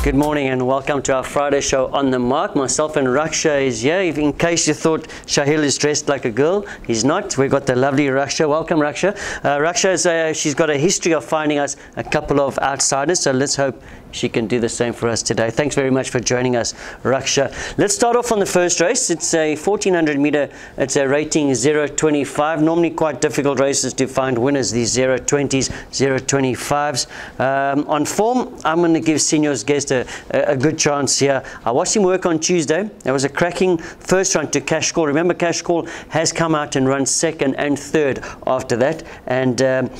Good morning and welcome to our Friday show On The Mark. Myself and Raksha is here. In case you thought Shahil is dressed like a girl, he's not. We've got the lovely Raksha. Welcome, Raksha. Raksha, she's got a history of finding us a couple of outsiders, so let's hope she can do the same for us today. Thanks very much for joining us, Raksha. Let's start off on the first race. It's a 1400 meter. It's a rating 0.25. Normally quite difficult races to find winners, these 0.20s, 0.25s. On form, I'm going to give Senior's Guest a good chance here. I watched him work on Tuesday. There was a cracking first run to Cash Call. Remember, Cash Call has come out and run second and third after that. And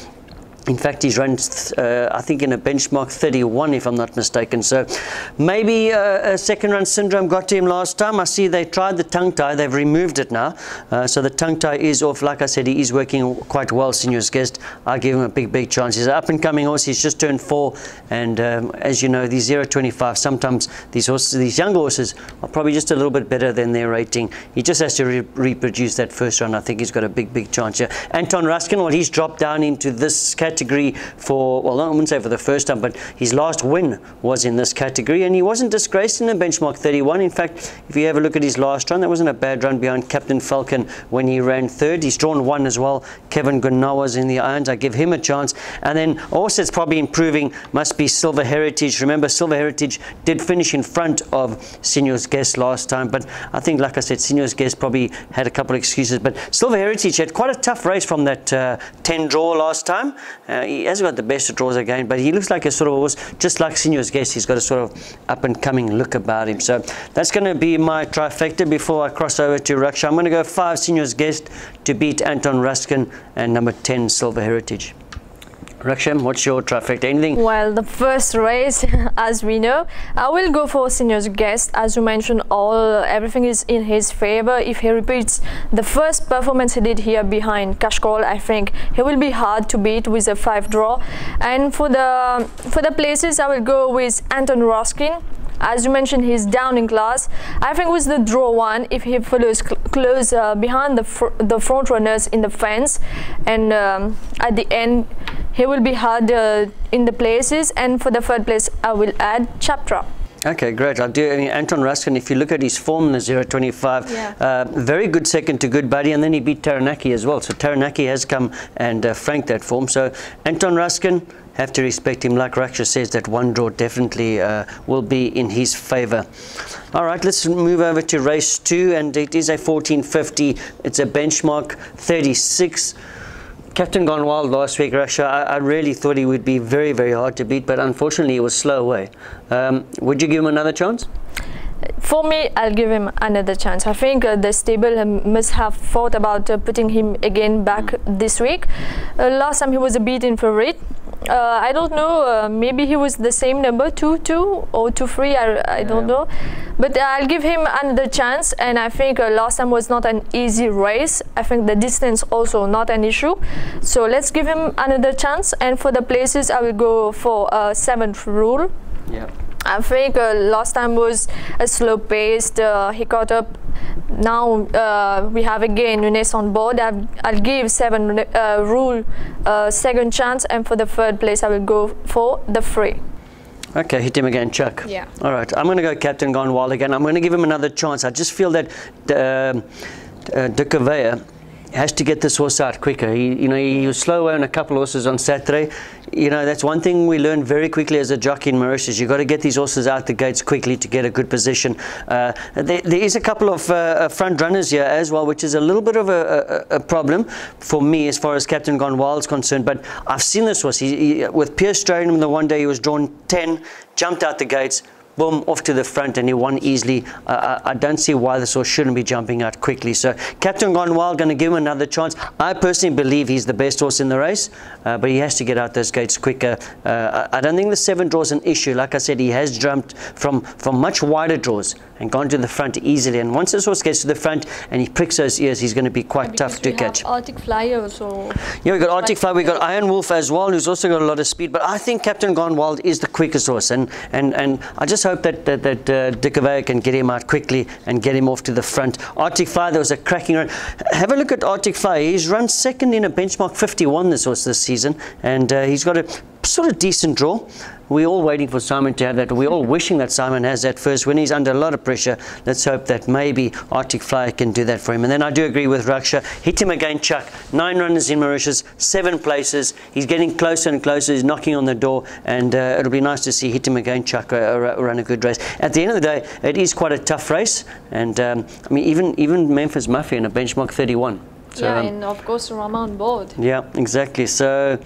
in fact, he's run, I think, in a benchmark 31, if I'm not mistaken. So maybe a second run syndrome got to him last time. I see they tried the tongue tie. They've removed it now. So the tongue tie is off. Like I said, he is working quite well, Senior's Guest. I give him a big chance. He's an up-and-coming horse. He's just turned 4. And as you know, these 0.25, sometimes these young horses are probably just a little bit better than their rating. He just has to reproduce that first run. I think he's got a big chance here. Anton Ruskin, well, he's dropped down into this category for, well, I wouldn't say for the first time, but his last win was in this category, and he wasn't disgraced in a benchmark 31. In fact, if you have a look at his last run, that wasn't a bad run behind Captain Falcon when he ran third. He's drawn 1 as well. Kevin Gunawa's in the irons. I give him a chance. And then also it's probably improving must be Silver Heritage. Remember, Silver Heritage did finish in front of Senior's Guest last time, but I think, like I said, Senior's Guest probably had a couple of excuses. But Silver Heritage had quite a tough race from that 10 draw last time. He has got the best of draws again, but he looks like a sort of horse, just like Senior's Guest. He's got a sort of up-and-coming look about him. So that's going to be my trifecta before I cross over to Raksha. I'm going to go 5 Senior's Guest to beat Anton Ruskin and number 10 Silver Heritage. Raksha, what's your trifecta? Anything? Well, the first race, as we know, I will go for Senior's Guest. As you mentioned, everything is in his favor. If he repeats the first performance he did here behind Cash Call, I think he will be hard to beat with a 5 draw. And for the places, I will go with Anton Ruskin. As you mentioned, he's down in class. I think with the draw 1, if he follows close behind the front runners in the fence, and at the end, he will be hard in the places. And for the third place, I will add Chaptra. Okay, great. I mean, Anton Ruskin, if you look at his form in the 0.25, yeah. Very good second to Good Buddy, and then he beat Taranaki as well. So Taranaki has come and franked that form. So Anton Ruskin, have to respect him. Like Raksha says, that 1 draw definitely will be in his favor. All right, let's move over to race 2, and it is a 1450. It's a benchmark 36. Captain Gone Wild last week, Raksha, I really thought he would be very hard to beat, but unfortunately he was slow away. Would you give him another chance? For me, I'll give him another chance. I think the stable must have thought about putting him again back this week. Last time he was a beaten favorite. I don't know, maybe he was the same number, 2-2 or 2-3, I don't know. But I'll give him another chance, and I think last time was not an easy race. I think the distance also not an issue. So let's give him another chance, and for the places, I will go for 7th rule. Yeah. I think last time was a slow paced, he caught up. Now we have again Nunes on board. I'll give 7 rule second chance, and for the third place I will go for the 3. Okay, hit him again, Chuck. Yeah. All right, I'm going to go Captain Gone Wild again. I'm going to give him another chance. I just feel that De Cavea has to get this horse out quicker. He was slow on a couple of horses on Saturday. That's one thing we learned very quickly as a jockey in Mauritius. You've got to get these horses out the gates quickly to get a good position. There is a couple of front runners here as well, which is a little bit of a problem for me as far as Captain Gone Wild is concerned. But I've seen this horse. With Pierce Strayham the one day, he was drawn 10, jumped out the gates, boom, off to the front, and he won easily. I don't see why this horse shouldn't be jumping out quickly. So Captain Gone Wild, going to give him another chance. I personally believe he's the best horse in the race, but he has to get out those gates quicker. I don't think the 7 draw is an issue. Like I said, he has jumped from much wider draws and gone to the front easily. And once this horse gets to the front and he pricks those ears, he's going to be quite tough to catch. Arctic Flyer also. Yeah, we've got Arctic Flyer, we've got Iron Wolf as well, who's also got a lot of speed. But I think Captain Gone Wild is the quickest horse, and I just hope that De Cavea can get him out quickly and get him off to the front. Arctic Flyer, there was a cracking run. Have a look at Arctic Flyer. He's run second in a benchmark 51 this horse this season, and he's got a sort of decent draw. we're all waiting for Simon to have that. We're all wishing that Simon has that first win. He's under a lot of pressure. Let's hope that maybe Arctic Flyer can do that for him. And then I do agree with Raksha. Hit him again, Chuck. 9 runners in Mauritius, 7 places. He's getting closer and closer. He's knocking on the door, and it'll be nice to see Hit him again, Chuck, run a good race. At the end of the day, it is quite a tough race, and I mean, even Memphis Mafia in a benchmark 31. So, yeah, and of course Rama on board. Yeah, exactly. So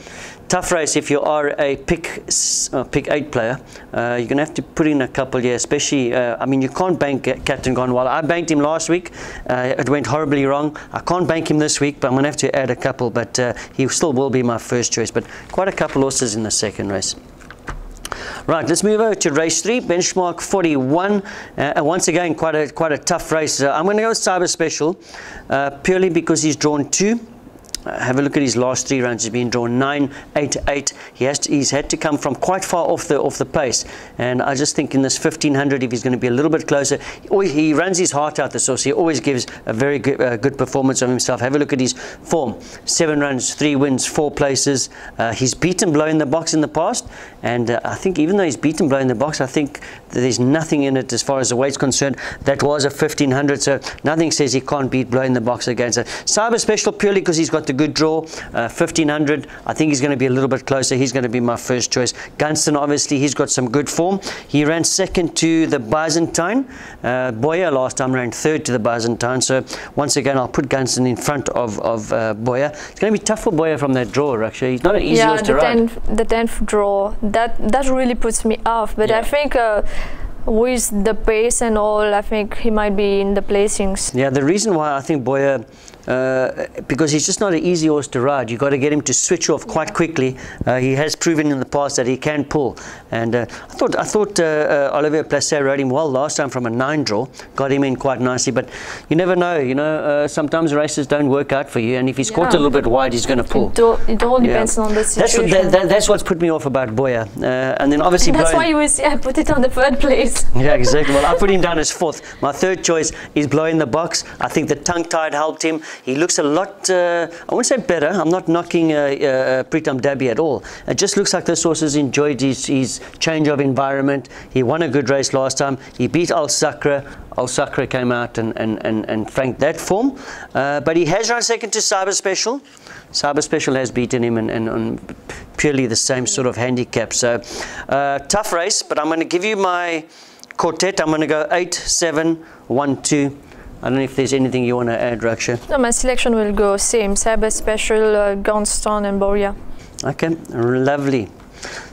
tough race if you are a pick 8 player. You're going to have to put in a couple, yeah, especially, I mean, you can't bank Captain Gone Wild. I banked him last week. It went horribly wrong. I can't bank him this week, but I'm going to have to add a couple, but he still will be my first choice. But quite a couple horses in the second race. Right, let's move over to race 3, benchmark 41. And once again, quite a tough race. I'm going to go with Cyber Special, purely because he's drawn 2. Have a look at his last 3 runs. He's been drawn 9, 8, 8. He's had to come from quite far off the pace, and I just think in this 1500, if he's going to be a little bit closer, he runs his heart out the source. He always gives a very good performance of himself. Have a look at his form: 7 runs, 3 wins, 4 places. He's beaten Blow in the Box in the past, and I think even though he's beaten Blow in the Box, I think that there's nothing in it as far as the weight's concerned. That was a 1500, so nothing says he can't beat Blow in the Box again. So Cyber Special, purely because he's got the good draw. 1500, I think he's going to be a little bit closer. He's going to be my first choice. Gunston, obviously, he's got some good form. He ran 2nd to the Byzantine. Boyer last time ran 3rd to the Byzantine. So once again, I'll put Gunston in front of Boyer. It's going to be tough for Boyer from that draw, actually. He's not an easy horse to ride. The 10th draw, that really puts me off. But yeah. I think with the pace and all, I think he might be in the placings. Yeah, the reason why I think Boyer, because he's just not an easy horse to ride. You've got to get him to switch off quite quickly. He has proven in the past that he can pull. And I thought Olivier Placet rode him well last time from a 9 draw, got him in quite nicely. But you never know, you know, sometimes races don't work out for you. And if he's caught a little bit wide, he's going to pull. It all depends on the situation. That's what's put me off about Boyer. And then obviously that's why you I put it on the 3rd place. Yeah, exactly. Well, I put him down as 4th. My 3rd choice is Blow in the Box. I think the tongue-tied helped him. He looks a lot, I wouldn't say better. I'm not knocking Pritam Dabi at all. It just looks like this horse has enjoyed his change of environment. He won a good race last time. He beat Al Sakra. Al Sakra came out and franked that form. But he has run 2nd to Cyber Special. Cyber Special has beaten him and on purely the same sort of handicap. So tough race, but I'm going to give you my quartet. I'm going to go 8, 7, 1, 2. I don't know if there's anything you want to add, Raksha. No, my selection will go same. Cyber Special, Gunston and Boria. Okay, lovely.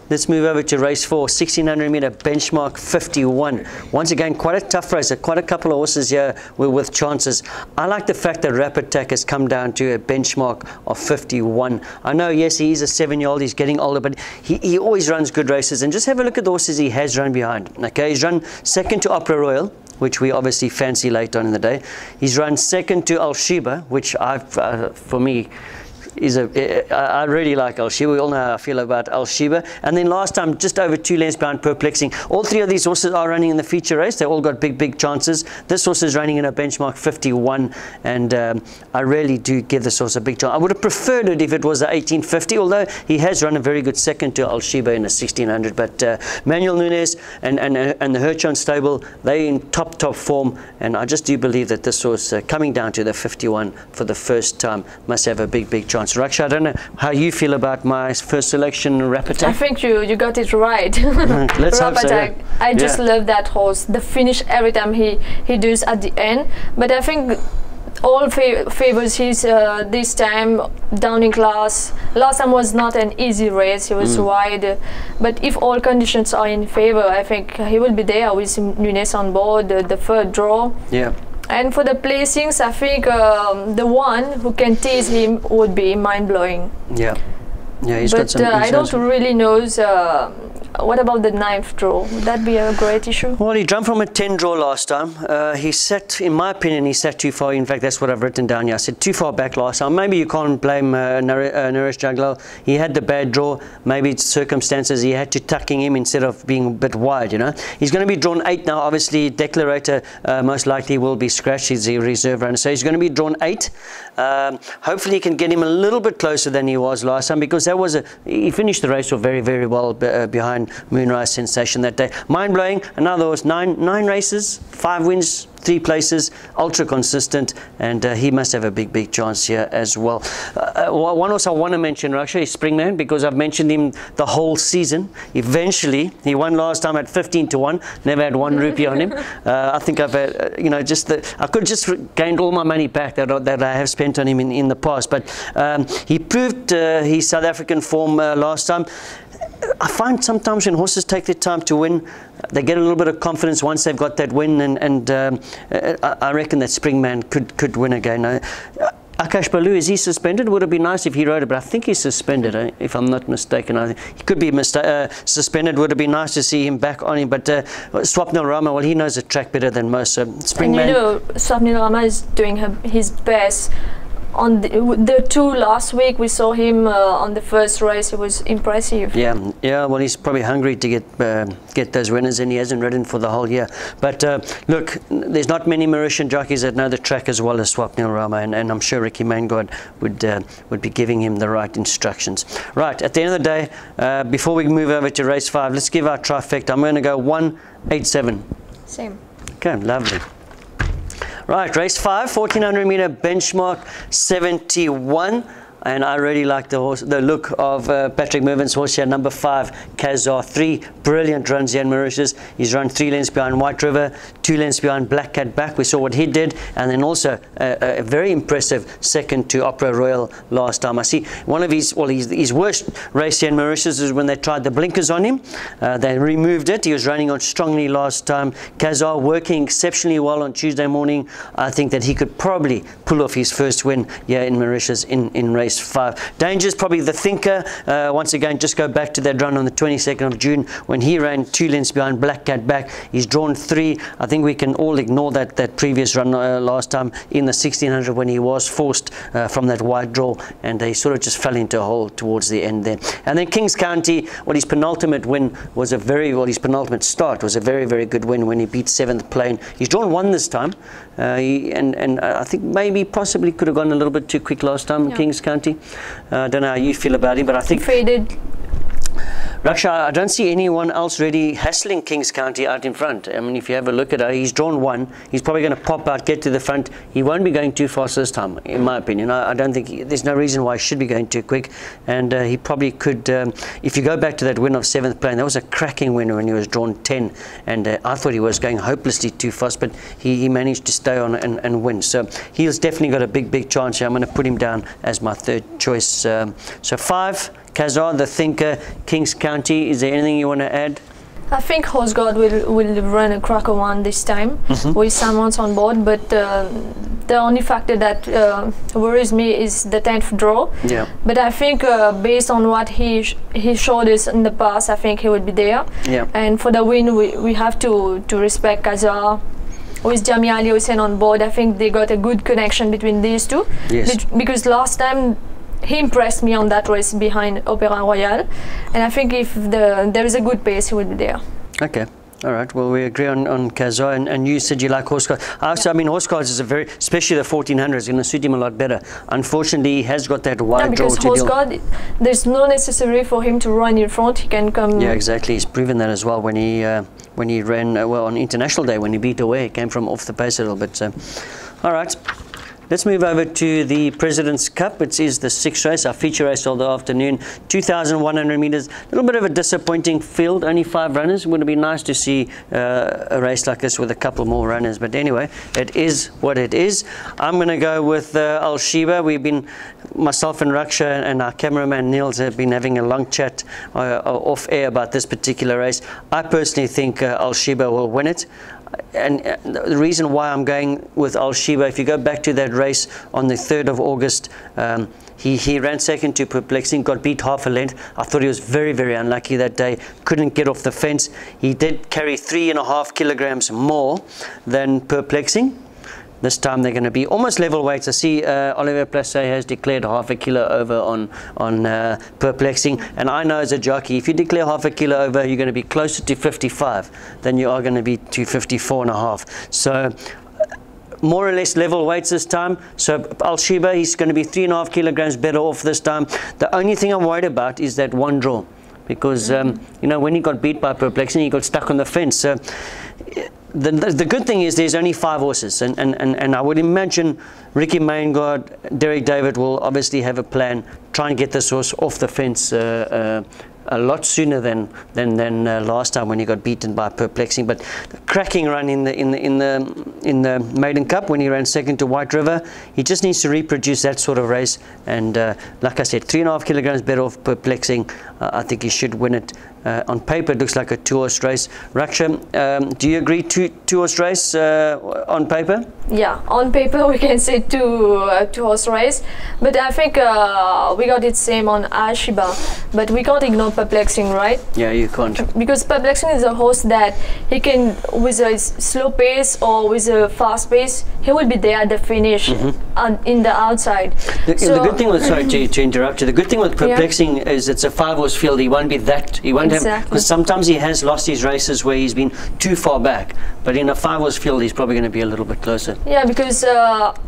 Let's move over to race 4, 1600 meter benchmark 51. Once again, quite a tough race. Quite a couple of horses here with chances. I like the fact that Rapid Attack has come down to a benchmark of 51. I know, yes, he's a 7-year-old. He's getting older, but he always runs good races. And just have a look at the horses he has run behind. Okay, he's run 2nd to Opera Royal, which we obviously fancy late on in the day. He's run 2nd to Alshibaa, which for me, I really like Alshibaa. We all know how I feel about Alshibaa. And then last time, just over 2 lengths behind Perplexing. All 3 of these horses are running in the feature race. They all got big chances. This horse is running in a benchmark 51, and I really do give this horse a big chance. I would have preferred it if it was a 1850, although he has run a very good 2nd to Alshibaa in a 1600. But Manuel Nunes and the Hirchon stable, they're in top form, and I just do believe that this horse coming down to the 51 for the first time must have a big chance. Raksha, I don't know how you feel about my first selection, Rapid Attack. I think you got it right. Let's hope so. Yeah. I just love that horse. The finish every time he does at the end. But I think all favors his this time down in class. Last time was not an easy race. He was wide. But if all conditions are in favor, I think he will be there with Nunes on board. The 3rd draw. Yeah. And for the placings, I think the one who can tease him would be mind-blowing. Yeah, he's got some. I don't really know. What about the 9th draw? Would that be a great issue? Well, he jumped from a 10 draw last time. He sat, in my opinion, he sat too far. In fact, that's what I've written down here. I said too far back last time. Maybe you can't blame Naresh Jaglal. He had the bad draw. Maybe it's circumstances. He had to tucking him instead of being a bit wide, you know. He's going to be drawn 8 now. Obviously, Declarator most likely will be scratched. He's a reserve runner. So he's going to be drawn 8. Hopefully, he can get him a little bit closer than he was last time, because that was he finished the race off very well behind and Moonrise Sensation that day. Mind-blowing. Another was nine races, 5 wins, 3 places, ultra consistent, and he must have a big chance here as well. One also I want to mention, Raksha, is Springman, because I've mentioned him the whole season. Eventually, he won last time at 15-1, never had 1 rupee on him. I think I've had, I could just gained all my money back that I have spent on him in the past, but he proved his South African form last time. I find sometimes when horses take their time to win, they get a little bit of confidence once they've got that win, and I reckon that Springman could win again. Akash Balu, is he suspended? Would it be nice if he rode it, but I think he's suspended, if I'm not mistaken. He could be suspended. Would it be nice to see him back on him? But Swapnil Rama, well, he knows the track better than most. So Springman. And you know, Swapnil Rama is doing his best. On the 2 last week, we saw him on the first race. It was impressive. Yeah. Well, he's probably hungry to get those winners, and he hasn't ridden for the whole year. But look, there's not many Mauritian jockeys that know the track as well as Swapnil Rama, and I'm sure Ricky Maingard would be giving him the right instructions. Right, at the end of the day, before we move over to race 5, let's give our trifecta. I'm going to go 1, 8, 7. Same. Okay, lovely. Right, race 5, 1400 meter benchmark 71. And I really like the look of Patrick Mervin's horse here, number 5, Kazar. 3 brilliant runs here in Mauritius. He's run 3 lengths behind White River, 2 lengths behind Black Cat Back. We saw what he did, and then also a very impressive second to Opera Royal last time. I see one of his worst race here in Mauritius is when they tried the blinkers on him. They removed it. He was running on strongly last time. Kazar working exceptionally well on Tuesday morning. I think that he could probably pull off his first win here in Mauritius in race 5. Danger's probably the thinker. Once again, just go back to that run on the 22nd of June when he ran 2 lengths behind Black Cat Back. He's drawn 3. I think we can all ignore that previous run last time in the 1600 when he was forced from that wide draw, and he sort of just fell into a hole towards the end there. And then Kings County, his penultimate win was his penultimate start was a very good win when he beat 7th Plane. He's drawn 1 this time, and I think maybe possibly could have gone a little bit too quick last time, yeah. Kings County. I don't know how you feel about him, but I think faded. Raksha, I don't see anyone else really hassling Kings County out in front. I mean, if you have a look at it, he's drawn 1. He's probably going to pop out, get to the front. He won't be going too fast this time, in my opinion. I don't think there's no reason why he should be going too quick. And he probably could, if you go back to that win of 7th Plane, that was a cracking winner when he was drawn 10. And I thought he was going hopelessly too fast, but he managed to stay on and win. So he's definitely got a big chance here. I'm going to put him down as my 3rd choice. So 5. Kazar, the thinker, Kings County. Is there anything you want to add? I think Horse God will run a cracker one this time with someone's on board, but the only factor that worries me is the 10th draw. Yeah. But I think based on what he showed us in the past, I think he would be there. Yeah. And for the win, we have to respect Kazar. With Jamie Ali Hussein on board, I think they got a good connection between these two. Yes. Because last time he impressed me on that race behind Opera Royale, and I think if there is a good pace, he will be there. Okay. All right. Well, we agree on Kazar, and you said you like Horse Guards. I mean, Horse Guards is especially the 1400 is going to suit him a lot better. Unfortunately, he has got that wide draw to deal. Because Horse Guard, there's no necessary for him to run in front. He can come. Yeah, exactly. He's proven that as well when he ran well on International Day when he beat away. He came from off the pace a little bit. So, all right. Let's move over to the President's Cup. It is the 6th race, our feature race of the afternoon. 2,100 meters. A little bit of a disappointing field, only 5 runners. Would it be nice to see a race like this with a couple more runners? But anyway, it is what it is. I'm going to go with Alshibaa. Myself and Raksha and our cameraman Niels have been having a long chat off air about this particular race. I personally think Alshibaa will win it. And the reason why I'm going with Alshibaa, if you go back to that race on the 3rd of August, he ran second to Perplexing, got beat half a length. I thought he was very unlucky that day, couldn't get off the fence. He did carry 3.5 kilograms more than Perplexing. This time they're going to be almost level weights. I see Oliver Placé has declared half a kilo over on Perplexing, and I know as a jockey, if you declare half a kilo over, you're going to be closer to 55 than you are going to be to 54.5. So more or less level weights this time. So Alshibaa, he's going to be 3.5 kilograms better off this time. The only thing I'm worried about is that 1 draw. because you know, when he got beat by Perplexing, he got stuck on the fence. So the good thing is there's only 5 horses, and I would imagine Ricky Maingard, Derreck David will obviously have a plan, try and get this horse off the fence a lot sooner than last time when he got beaten by Perplexing. But the cracking run in the Maiden Cup when he ran second to White River, he just needs to reproduce that sort of race. And like I said, 3.5 kilograms better off Perplexing. I think he should win it. On paper, it looks like a 2-horse race. Raksha, do you agree two-horse race on paper? Yeah, on paper we can say two-horse race, but I think we got it same on Alshibaa, but we can't ignore Perplexing, right? Yeah, you can't. Because Perplexing is a horse that he can, with a slow pace or with a fast pace, he will be there at the finish in the outside. The good thing with, sorry to interrupt you, the good thing with Perplexing is it's a 5-horse field. He won't be that, he won't because sometimes he has lost his races where he's been too far back, but in a 5-horse field he's probably going to be a little bit closer. Yeah, because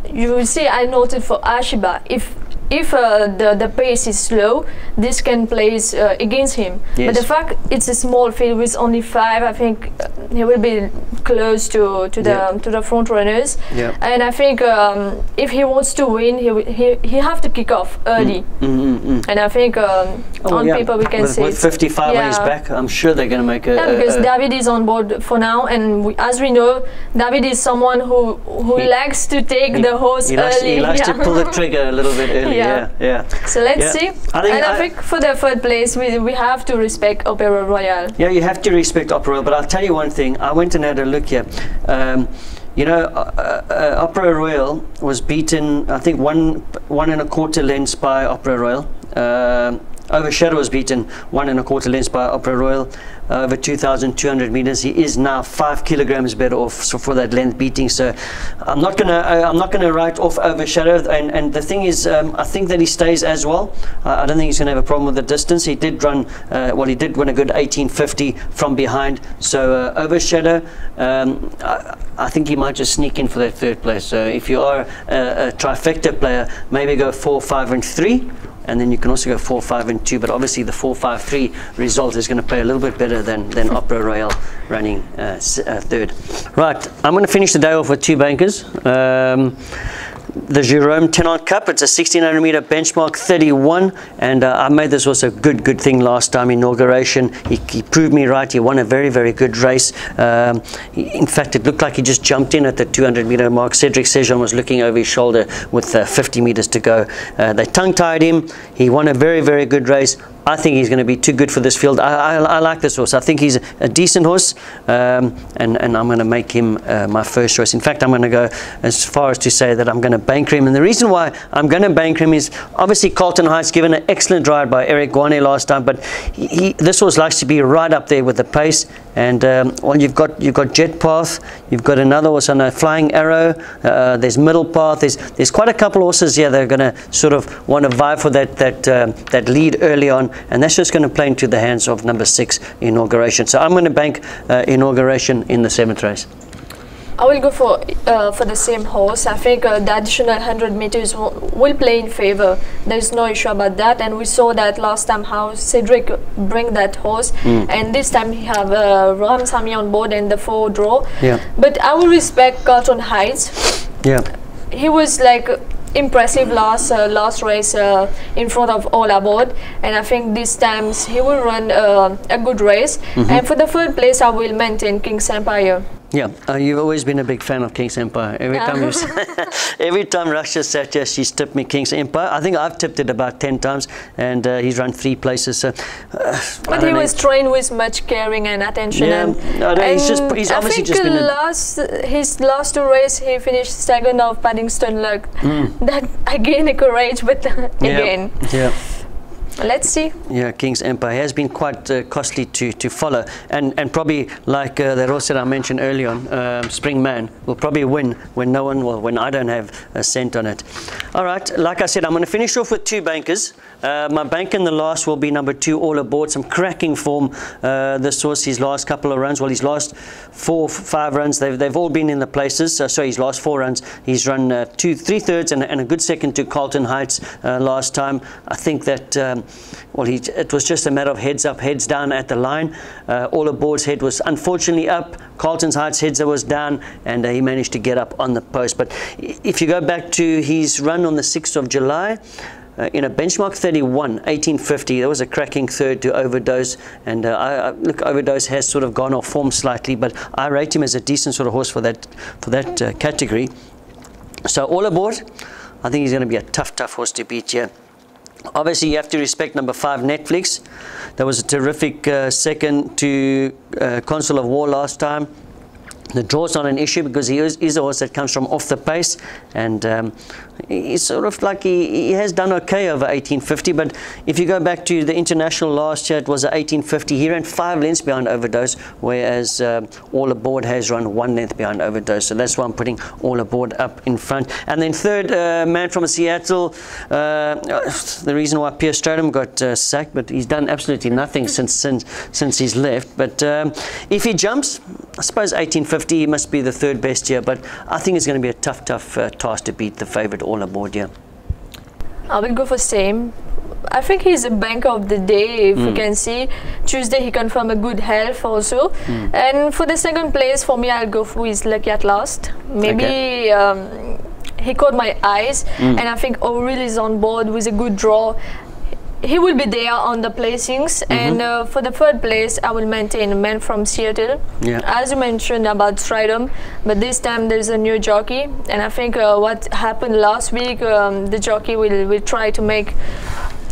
you will see, I noted for Alshibaa, if the pace is slow, this can place against him. Yes. But the fact it's a small field with only 5, I think he will be close to the front runners. And I think if he wants to win, he have to kick off early. And I think on paper we can say with 55 on his back, I'm sure they're going to make because David is on board for now, and as we know, David is someone who likes to take the horse early. He likes to pull the trigger a little bit early. So let's see. I think for the 3rd place, we have to respect Opera Royale. Yeah, you have to respect Opera Royale, but I'll tell you one thing. I went and had a look here. You know, Opera Royale was beaten, I think, 1 1/4 lengths by Opera Royale. Overshadow was beaten 1 1/4 lengths by Opera Royale. Over 2,200 meters, he is now 5 kilograms better off for that length beating. So I'm not gonna write off Overshadow. And the thing is, I think that he stays as well. I don't think he's gonna have a problem with the distance. He did run, well, he did win a good 18.50 from behind. So Overshadow, I think he might just sneak in for that 3rd place. So if you are a trifecta player, maybe go 4, 5, and 3. And then you can also go 4, 5, and 2, but obviously the 4, 5, 3 result is going to pay a little bit better than Opera Royale running 3rd. Right, I'm going to finish the day off with 2 bankers. The Jerome Tenant Cup, it's a 1600 meter benchmark 31, and I made this also a good thing last time, inauguration. He proved me right. He won a very good race. In fact, it looked like he just jumped in at the 200 meter mark. Cedric Sejon was looking over his shoulder with 50 meters to go. They tongue-tied him. He won a very good race. I think he's going to be too good for this field. I like this horse. I think he's a decent horse, and I'm going to make him my first choice. In fact, I'm going to go as far as to say that I'm going to banker him. And the reason why I'm going to banker him is obviously Carlton Heights given an excellent ride by Eric Guane last time, but this horse likes to be right up there with the pace. And well, you've got Jet Path, you've got another horse on a Flying Arrow. There's Middle Path. There's quite a couple of horses here that are going to sort of want to vie for that lead early on. And that's just going to play into the hands of number 6, Inauguration. So I'm going to bank Inauguration in the 7th race. I will go for the same horse. I think the additional 100 meters will play in favor. There's no issue about that, and we saw that last time how Cedric bring that horse, and this time he have Ramsamy on board and the 4 draw. But I will respect Carlton Heights. He was like impressive last race in front of all aboard, and I think this time he will run a good race. And for the 3rd place, I will maintain King's Empire. Yeah, you've always been a big fan of King's Empire. Every time every time Raksha sat here, she's tipped me King's Empire. I think I've tipped it about 10 times, and he's run 3 places. So, but he was trained with much caring and attention. He's obviously just been his last 2 races, he finished 2nd of Paddington Luck. That again encouraged, but again. Let's see. Yeah, King's Empire has been quite costly to follow, and probably like the horse that I mentioned earlier on, Spring Man will probably win when no one will, when I don't have a cent on it. All right, like I said, I'm going to finish off with 2 bankers. My bank in the last will be number 2, All Aboard. Some cracking form this horse, his last couple of runs. Well, his last 4, 5 runs, they've all been in the places. So his last 4 runs, he's run 2 3/3 and a good second to Carlton Heights last time. I think that, it was just a matter of heads up, heads down at the line. All Aboard's head was unfortunately up. Carlton Heights' head was down, and he managed to get up on the post. But if you go back to his run on the 6th of July, in a benchmark 31, 1850, there was a cracking third to Overdose, and look, Overdose has sort of gone off form slightly, but I rate him as a decent sort of horse for that category. So All Aboard, I think he's going to be a tough horse to beat here. Obviously, you have to respect number 5, Netflix. That was a terrific second to Consul of War last time. The draw's not an issue because he is a horse that comes from off the pace, and he's sort of like he has done okay over 1850. But if you go back to the international last year, it was 1850. He ran 5 lengths behind Overdose, whereas All Aboard has run 1 length behind Overdose. So that's why I'm putting All Aboard up in front. And then third, man from Seattle. The reason why Pierre Stradum got sacked, but he's done absolutely nothing since he's left. But if he jumps, I suppose 1850. He must be the 3rd best here, but I think it's going to be a tough task to beat the favourite All Aboard here. I will go for same. I think he's a banker of the day, if you can see. Tuesday he confirmed a good health also. And for the 2nd place, for me, I'll go for his Lucky at Last. Maybe he caught my eyes, and I think O'Reilly is on board with a good draw. He will be there on the placings, and for the 3rd place, I will maintain a man from Seattle. As you mentioned about Stridham, but this time there's a new jockey, and I think what happened last week, the jockey will try to make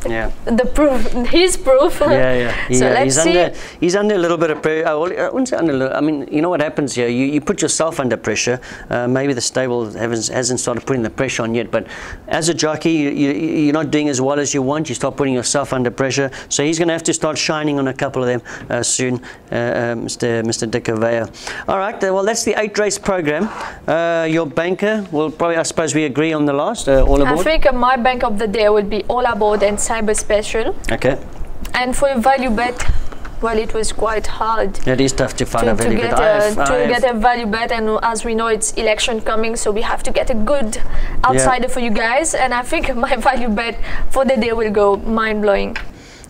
the proof, his proof. So let's see. He's under a little bit of pressure. I wouldn't say under. I mean, you know what happens here? You put yourself under pressure. Maybe the stable hasn't started putting the pressure on yet. But as a jockey, you're not doing as well as you want. You start putting yourself under pressure. So he's going to have to start shining on a couple of them soon, Mr. Dick Avea. All right. Well, that's the 8-race program. Your banker will probably, I suppose, we agree on the last. All Aboard. I think my bank of the day would be All Aboard and Cyber Special. Okay. And for a value bet, well, it was quite hard. It is tough to find a value bet. To get a value bet, and as we know, it's election coming, so we have to get a good outsider for you guys. And I think my value bet for the day will go mind-blowing.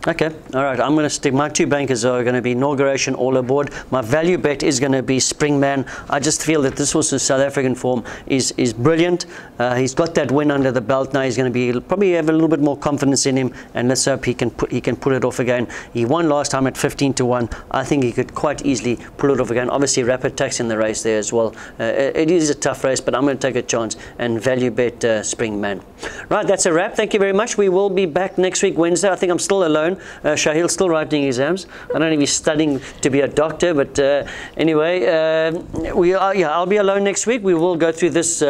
Okay, all right, I'm going to stick, my 2 bankers are going to be Inauguration, All Aboard. My value bet is going to be Springman. I just feel that this horse's South African form is brilliant. He's got that win under the belt now. He's going to probably have a little bit more confidence in him, and let's hope he can pull it off again. He won last time at 15 to 1. I think he could quite easily pull it off again. Obviously, Rapid Tax in the race there as well. It is a tough race, but I'm going to take a chance and value bet Springman. Right, that's a wrap. Thank you very much. We will be back next week, Wednesday. I think I'm still alone. Shahil's still writing exams. I don't know if he's studying to be a doctor, but anyway, I'll be alone next week. We will go through this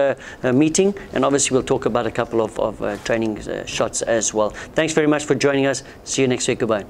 meeting, and obviously we'll talk about a couple of training shots as well. Thanks very much for joining us. See you next week. Goodbye.